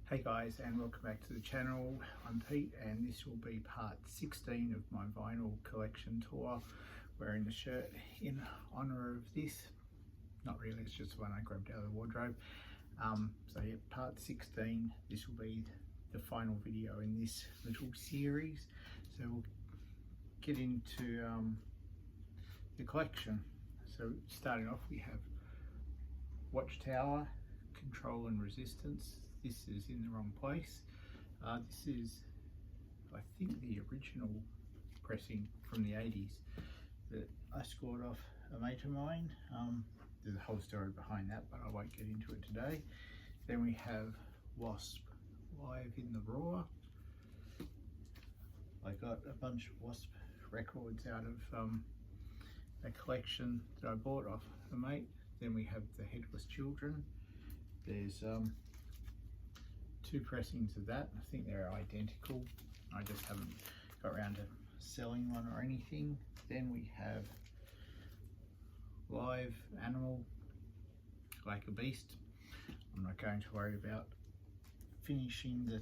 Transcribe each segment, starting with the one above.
Hey guys, and welcome back to the channel. I'm Pete and this will be part 16 of my vinyl collection tour. Wearing the shirt in honor of this. Not really, it's just one I grabbed out of the wardrobe. So yeah, part 16. This will be the final video in this little series. So we'll get into the collection. So starting off, we have Watchtower, Control and Resistance. This is in the wrong place. This is, I think, the original pressing from the 80s that I scored off a mate of mine. There's a whole story behind that, but I won't get into it today. Then we have Wasp, Live in the Raw. I got a bunch of Wasp records out of a collection that I bought off a mate. Then we have the Headless Children. There's two pressings of that. I think they're identical. I just haven't got around to selling one or anything. Then we have Live Animal, Like a Beast. I'm not going to worry about finishing the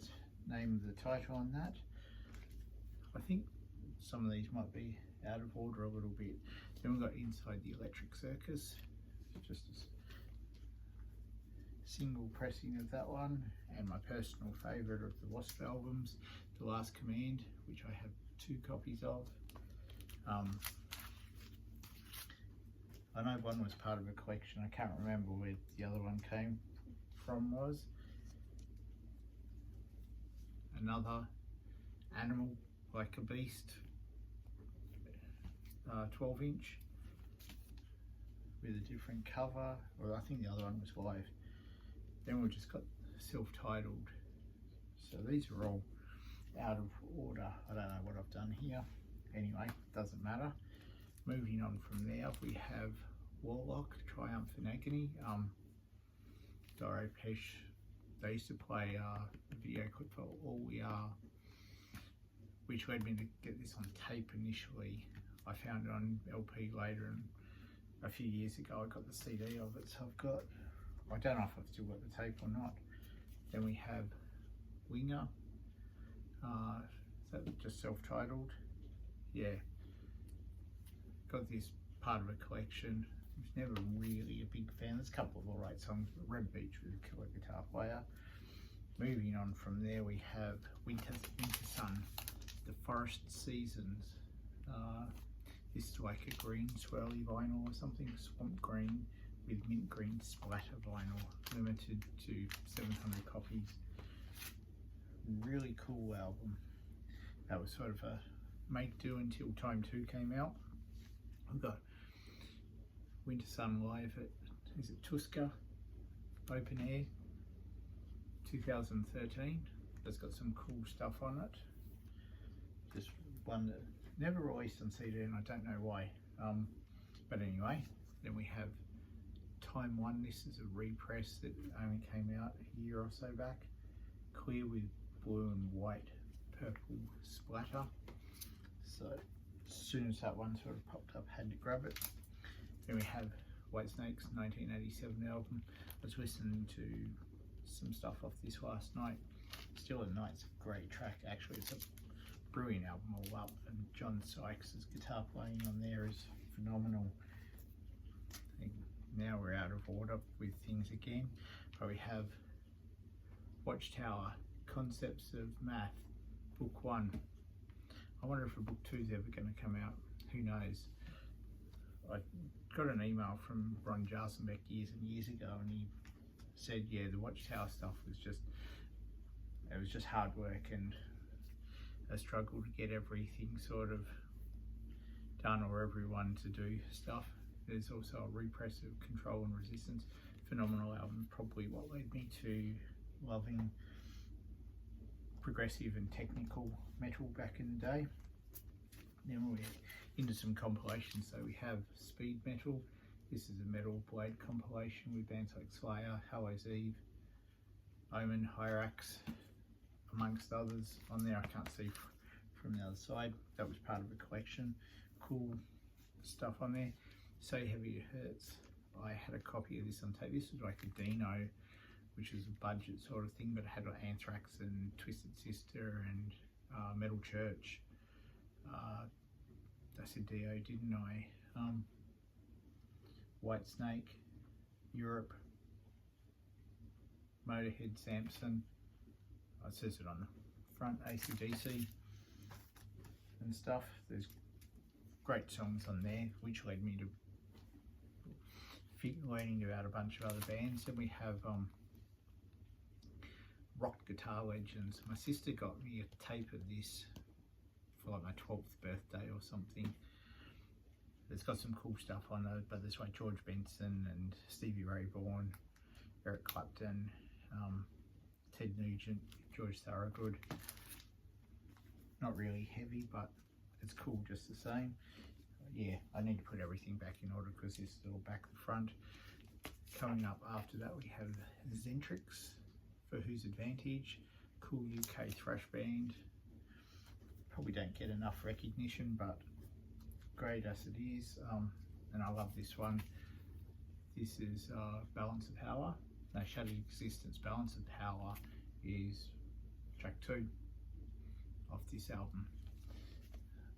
name of the title on that. I think some of these might be out of order a little bit. Then we've got Inside the Electric Circus, just a single pressing of that one, and my personal favourite of the Wasp albums, The Last Command, which I have 2 copies of. I know one was part of a collection, I can't remember where the other one came from was. Another Animal, Like a Beast, 12 inch with a different cover, or I think the other one was Live. Then we've just got self-titled. So these are all out of order. I don't know what I've done here. Anyway, doesn't matter. Moving on from there, we have Warlock, Triumph and Agony. Doro Pesh, they used to play a video clip for All We Are, which led me to get this on tape initially. I found it on LP later, and a few years ago I got the CD of it, so I don't know if I've still got the tape or not. Then we have Winger, is that just self-titled? Yeah, got this part of a collection. I was never really a big fan. There's a couple of alright songs, but Red Beach with a killer guitar player. Moving on from there, we have Winter Sun, The Forest Seasons. This is like a green swirly vinyl or something, swamp green with mint green splatter vinyl, limited to 700 copies. Really cool album. That was sort of a make do until Time 2 came out. I've got Winter Sun live at, is it Tuska Open Air 2013. That's got some cool stuff on it. Just one that never released on CD, and I don't know why. But anyway, then we have Time 1. This is a repress that only came out a year or so back. Clear with blue and white purple splatter. So as soon as that one sort of popped up, had to grab it. Then we have Whitesnake's 1987 album. I was listening to some stuff off this last night. Still at Night's a great track, actually. It's a brilliant album all up, and John Sykes' guitar playing on there is phenomenal. I think now we're out of order with things again, but we have Watchtower, Concepts of Math, Book 1. I wonder if a Book 2 is ever going to come out. Who knows? I got an email from Ron Jarsenbeck years and years ago, and he said, yeah, the Watchtower stuff was just hard work and a struggle to get everything sort of done, or everyone to do stuff. There's also a repress of Control and Resistance. Phenomenal album, probably what led me to loving progressive and technical metal back in the day. Then we're into some compilations. So we have Speed Metal. This is a Metal Blade compilation with bands like Slayer, Hallows Eve, Omen, Hyrax, amongst others on there. I can't see from the other side. That was part of a collection. Cool stuff on there. So Heavy It Hurts. I had a copy of this on tape. This was like a Dino which is a budget sort of thing, but it had like Xentrix and Twisted Sister and Metal Church. I said Dio, didn't I? White Snake, Europe, Motorhead, Samson. It says it on the front, AC/DC and stuff. There's great songs on there, which led me to learning about a bunch of other bands. Then we have Rock Guitar Legends. My sister got me a tape of this for like my 12th birthday or something. It's got some cool stuff on it, but there's like George Benson and Stevie Ray Vaughan, Eric Clapton, Ted Nugent, George Thorogood. Not really heavy, but it's cool just the same. Yeah, I need to put everything back in order because this is all back and front. Coming up after that, we have Xentrix, For Whose Advantage, cool UK thrash band. Probably don't get enough recognition, but great as it is. And I love this one. This is Balance of Power. No, Shattered Existence. Balance of Power is track 2 of this album.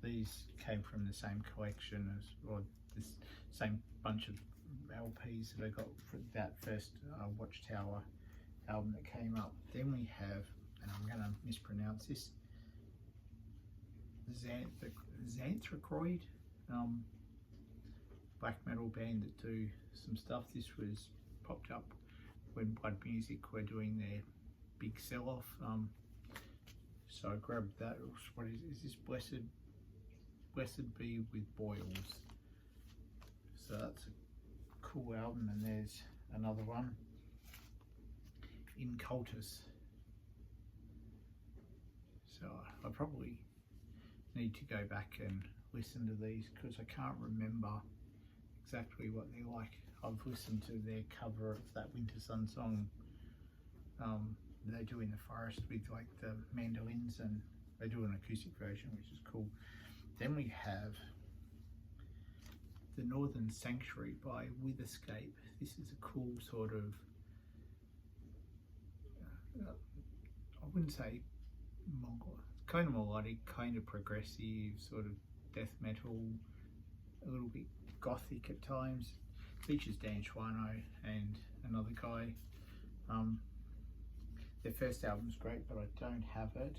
These came from the same collection as, or this same bunch of LPs that I got for that first Watchtower album that came up. Then we have, and I'm going to mispronounce this, Xentrix, black metal band that do some stuff. This was popped up when Blood Music were doing their big sell-off. So I grabbed that. What is this? Blessed Be with Boils. So that's a cool album. And there's another one, Incultus. So I probably need to go back and listen to these because I can't remember exactly what they're like. I've listened to their cover of that Winter Sun song they do in the forest with like the mandolins, and they do an acoustic version, which is cool. Then we have The Northern Sanctuary by With Escape. This is a cool sort of, I wouldn't say Mongol, kind of melodic, kind of progressive, sort of death metal, a little bit gothic at times. Features Dan Schwano and another guy. Their first album's great, but I don't have it.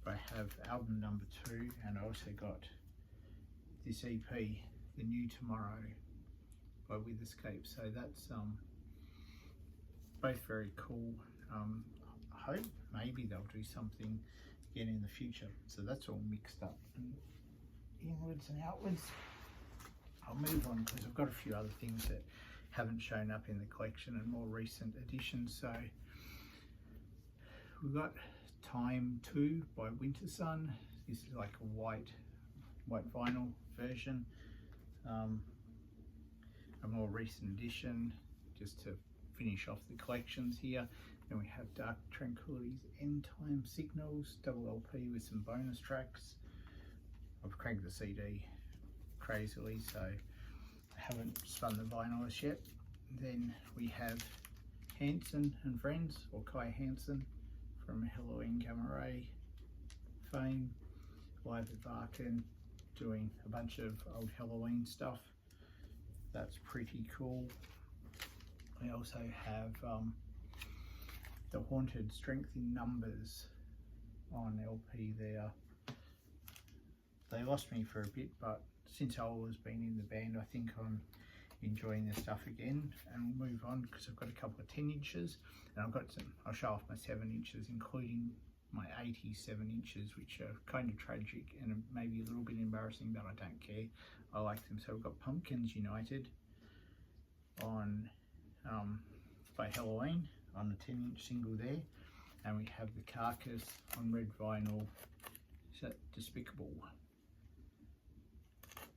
I have album number 2, and I also got this EP, The New Tomorrow by With Escape. So that's both very cool. I hope maybe they'll do something again in the future. So that's all mixed up and inwards and outwards. I'll move on because I've got a few other things that haven't shown up in the collection and more recent editions. So we've got Time 2 by Winter Sun. This is like a white vinyl version. A more recent edition, just to finish off the collections here. Then we have Dark Tranquillity's End Time Signals, double LP with some bonus tracks. I've cranked the CD crazily, so I haven't spun the vinyl as yet. Then we have Hansen and Friends, or Kai Hansen from Halloween Gamma Ray fame, live at Varkin, doing a bunch of old Halloween stuff. That's pretty cool. We also have The Haunted Strength in Numbers on LP there. They lost me for a bit, but since I've always been in the band, I think I'm enjoying their stuff again. And we'll move on because I've got a couple of 10 inches, and I've got some, I'll show off my 7 inches, including my 87 inches, which are kind of tragic and maybe a little bit embarrassing, but I don't care. I like them. So we've got Pumpkins United on by Halloween on the 10-inch single there, and we have The Carcass on red vinyl. Is that Despicable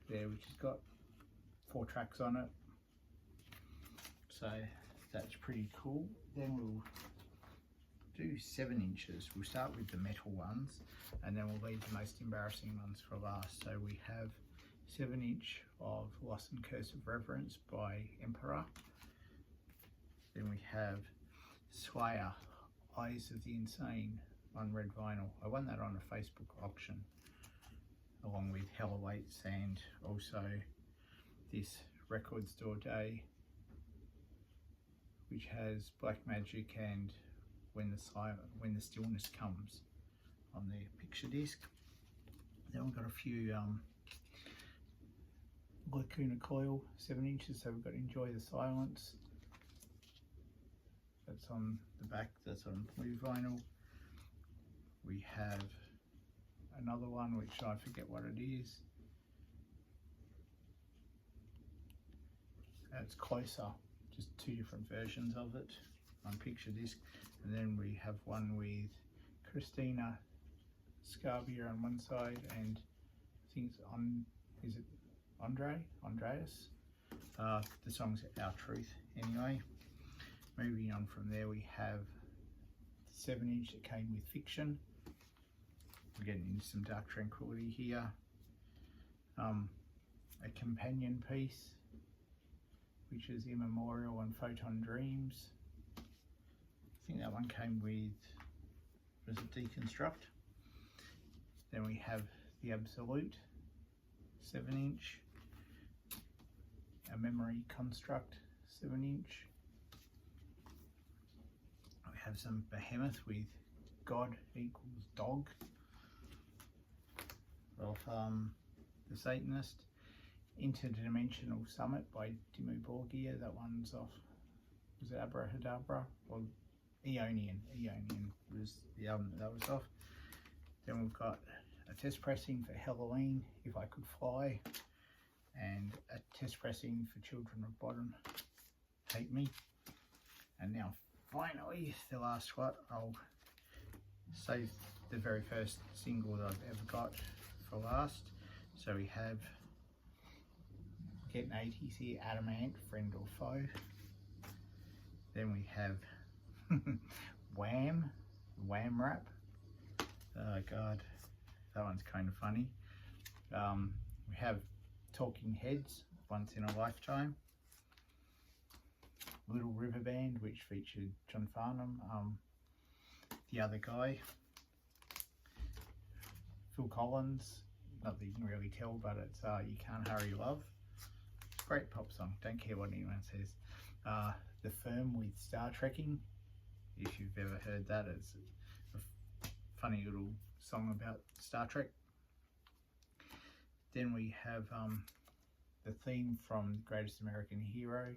there, which has got 4 tracks on it, so that's pretty cool. Then we'll do 7 inches. We'll start with the metal ones, and then we'll leave the most embarrassing ones for last. So we have 7-inch of Loss and Curse of Reverence by Emperor. Then we have Slayer, Eyes of the Insane on red vinyl. I won that on a Facebook auction along with Hell Awaits and also this Record Store Day, which has Black Magic and When the Stillness Comes on the picture disc. Then we've got a few Lacuna Coil 7 inches, so we've got Enjoy the Silence. That's on the back, that's on blue vinyl. We have another one which I forget what it is. It's Closer, just two different versions of it on picture disc. And then we have one with Christina Scarbier on one side and I think it's is it Andreas? The song's Our Truth anyway. Moving on from there, we have the 7 inch that came with Fiction. We're getting into some Dark Tranquility here. A companion piece, which is Immemorial and Photon Dreams. I think that one came with, was it Deconstruct? Then we have The Absolute, 7 inch. A Memory Construct, 7 inch. We have some Behemoth with God Equals Dog of The Satanist. Interdimensional Summit by Dimmu Borgir. That one's off, was it Abrahadabra or Aeonian? Aeonian was the album that was off. Then we've got a test pressing for Halloween, If I Could Fly, and a test pressing for Children of Bodom, Hate Me. And now finally the last one, I'll save the very first single that I've ever got for last. So we have Getting 80s here, Adamant, Friend or Foe. Then we have Wham Rap. Oh god, that one's kind of funny. We have Talking Heads, Once in a Lifetime. Little River Band, which featured John Farnham, The Other Guy, Phil Collins, not that you can really tell, but it's You Can't Hurry Love. Great pop song, don't care what anyone says. The Firm with Star Trekking, if you've ever heard that, it's a funny little song about Star Trek. Then we have the theme from Greatest American Hero,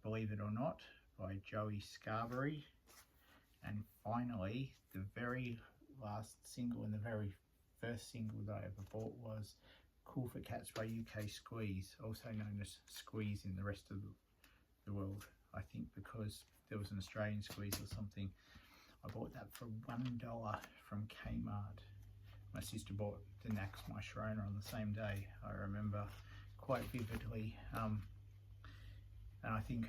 Believe It or Not, by Joey Scarberry. And finally, the very last single and the very first single that I ever bought was Cool for Cats by UK Squeeze, also known as Squeeze in the rest of the world, I think, because there was an Australian Squeeze or something. I bought that for $1 from Kmart. My sister bought the Nax My Sharona on the same day, I remember quite vividly, and I think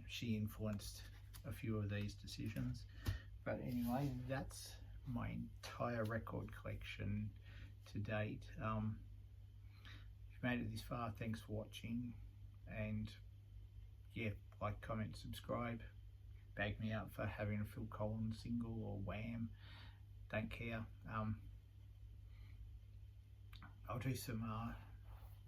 she influenced a few of these decisions. But anyway, that's my entire record collection to date. If you made it this far, thanks for watching, and yeah, like, comment, subscribe, bag me up for having a Phil Collins single or Wham, don't care. I'll do some,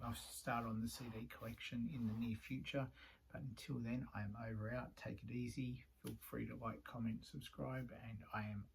I'll start on the CD collection in the near future, but until then, I am over out. Take it easy, feel free to like, comment, subscribe, and I am